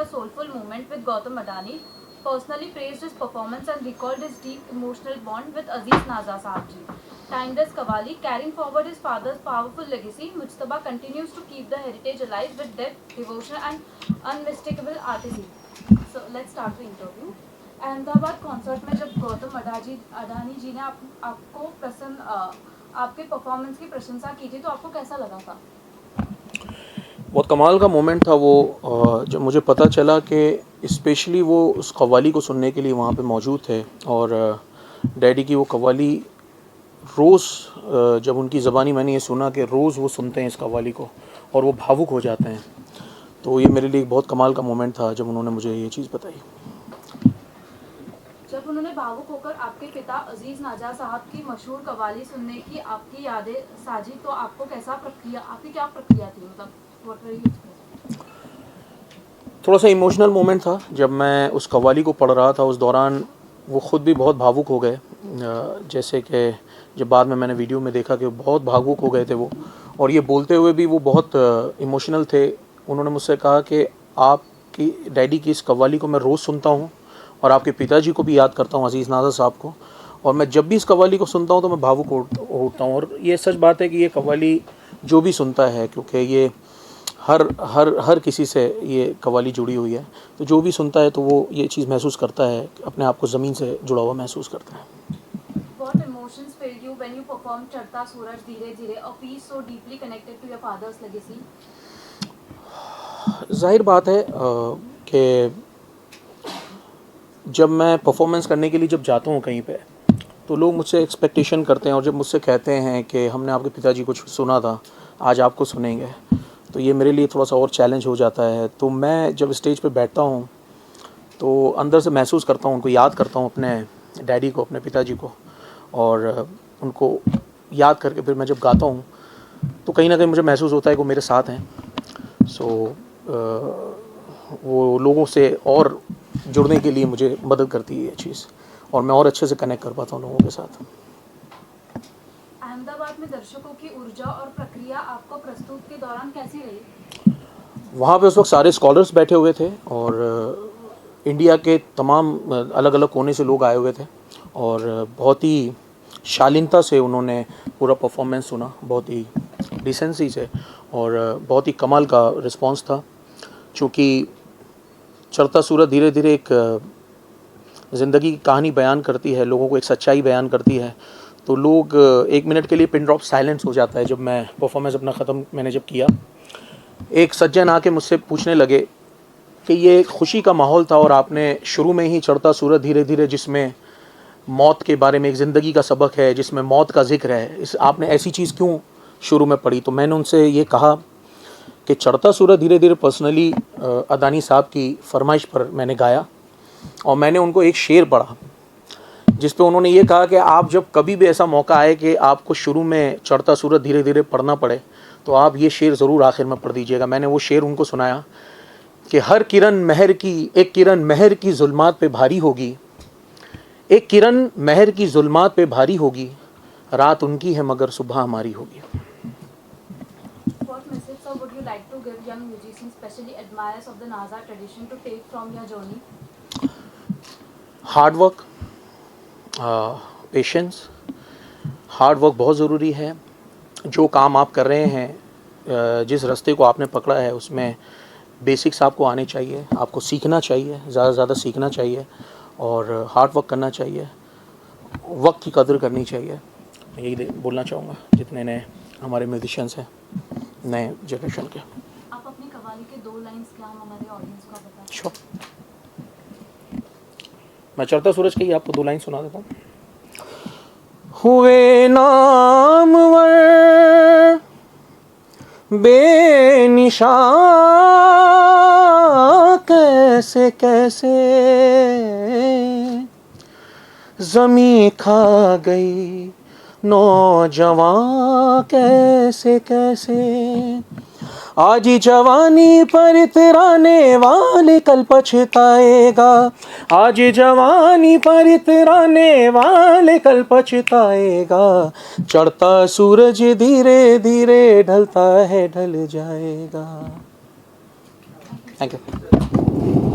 a soulful moment with Gautam Adani, personally praised his performance and recalled his deep emotional bond with Aziz Naza Saab ji. Timed as Qawwali, carrying forward his father's powerful legacy, Mujtaba continues to keep the heritage alive with depth, devotion and unmistakable artistry. So let's start the interview. Ahmedabad concert में जब गौतम अडानी जी ने आपको आपके performance की प्रशंसा की थी तो आपको कैसा लगा था? बहुत कमाल का मोमेंट था वो। जब मुझे पता चला कि स्पेशली वो उस कव्वाली को सुनने के लिए वहाँ पे मौजूद थे और डैडी की वो कव्वाली रोज़, जब उनकी ज़बानी मैंने ये सुना कि रोज़ वो सुनते हैं इस कव्वाली को और वो भावुक हो जाते हैं, तो ये मेरे लिए एक बहुत कमाल का मोमेंट था जब उन्होंने मुझे ये चीज़ बताई। जब उन्होंने भावुक होकर आपके पिता अजीज नाजा साहब की मशहूर कव्वाली सुनने की आपकी यादें साझी, तो आपकी क्या प्रक्रिया थी? मतलब थोड़ा सा इमोशनल मोमेंट था जब मैं उस कव्वाली को पढ़ रहा था। उस दौरान वो ख़ुद भी बहुत भावुक हो गए, जैसे कि जब बाद में मैंने वीडियो में देखा कि बहुत भावुक हो गए थे वो, और ये बोलते हुए भी वो बहुत इमोशनल थे। उन्होंने मुझसे कहा कि आपकी डैडी की इस कव्वाली को मैं रोज़ सुनता हूँ और आपके पिताजी को भी याद करता हूँ, अजीज़ नाज़ा साहब को, और मैं जब भी इस कव्वाली को सुनता हूँ तो मैं भावुक होता हूँ। और ये सच बात है कि ये कव्वाली जो भी सुनता है, क्योंकि ये हर किसी से ये कव्वाली जुड़ी हुई है, तो जो भी सुनता है तो वो ये चीज़ महसूस करता है, अपने आप को ज़मीन से जुड़ा हुआ महसूस करता है। What emotions filled you when you performed चढ़ता सूरज धीरे धीरे, a piece so deeply connected to your father's legacy? जाहिर बात है कि जब मैं परफॉर्मेंस करने के लिए जब जाता हूँ कहीं पे, तो लोग मुझसे एक्सपेक्टेशन करते हैं और जब मुझसे कहते हैं कि हमने आपके पिताजी को सुना था, आज आपको सुनेंगे, तो ये मेरे लिए थोड़ा सा और चैलेंज हो जाता है। तो मैं जब स्टेज पे बैठता हूँ तो अंदर से महसूस करता हूँ, उनको याद करता हूँ, अपने डैडी को, अपने पिताजी को, और उनको याद करके फिर मैं जब गाता हूँ तो कहीं ना कहीं मुझे महसूस होता है कि वो मेरे साथ हैं। सो वो लोगों से और जुड़ने के लिए मुझे मदद करती है ये चीज़, और मैं और अच्छे से कनेक्ट कर पाता हूँ लोगों के साथ। अहमदाबाद में दर्शकों की ऊर्जा और प्रक्रिया आपको प्रस्तुत के दौरान कैसी रही? वहाँ पे उस वक्त सारे स्कॉलर्स बैठे हुए थे और इंडिया के तमाम अलग अलग कोने से लोग आए हुए थे, और बहुत ही शालीनता से उन्होंने पूरा परफॉर्मेंस सुना, बहुत ही डिसेंसी से, और बहुत ही कमाल का रिस्पांस था। चूँकि चढ़ता सूरज धीरे धीरे एक ज़िंदगी की कहानी बयान करती है, लोगों को एक सच्चाई बयान करती है, तो लोग एक मिनट के लिए पिन ड्रॉप साइलेंस हो जाता है। जब मैं परफॉर्मेंस अपना ख़त्म मैंने जब किया, एक सज्जन आके मुझसे पूछने लगे कि ये खुशी का माहौल था और आपने शुरू में ही चढ़ता सूरज धीरे धीरे, जिसमें मौत के बारे में एक ज़िंदगी का सबक है, जिसमें मौत का जिक्र है, इस आपने ऐसी चीज़ क्यों शुरू में पढ़ी? तो मैंने उनसे ये कहा कि चढ़ता सूरज धीरे धीरे पर्सनली अदानी साहब की फरमाइश पर मैंने गाया, और मैंने उनको एक शेर पढ़ा जिस पे उन्होंने ये कहा कि आप जब कभी भी ऐसा मौका आए कि आपको शुरू में चढ़ता सूरज धीरे धीरे पढ़ना पड़े, तो आप ये शेर ज़रूर आखिर में पढ़ दीजिएगा। मैंने वो शेर उनको सुनाया कि हर किरण महर की, एक किरण महर की जुल्मात पे भारी होगी, एक किरण महर की जुल्मात पे भारी होगी, रात उनकी है मगर सुबह हमारी होगी। What message, sir, would you like to give young musicians, especially admirers of the Naza tradition, to take from your journey? Hard work, patience. Hard work बहुत ज़रूरी है। जो काम आप कर रहे हैं, जिस रास्ते को आपने पकड़ा है, उसमें बेसिक्स आपको आने चाहिए, आपको सीखना चाहिए, ज़्यादा से ज़्यादा सीखना चाहिए, और हार्ड वर्क करना चाहिए, वक्त की कदर करनी चाहिए। मैं यही बोलना चाहूँगा जितने नए हमारे म्यूजिशियंस हैं, नए जनरेशन के। आप अपनी कव्वाली के 2 लाइंस क्या हम हमारे ऑडियंस को बताएं? श्योर, मैं चढ़ता सूरज की आपको 2 लाइन सुना देता हूँ। हुए नामवर बेनिशा कैसे कैसे, ज़मीं खा गई नौजवान कैसे कैसे, आज जवानी पर इतराने वाले कल पछताएगा, आज जवानी पर इतराने वाले कल पछताएगा, चढ़ता सूरज धीरे धीरे ढलता है ढल जाएगा। Thank you.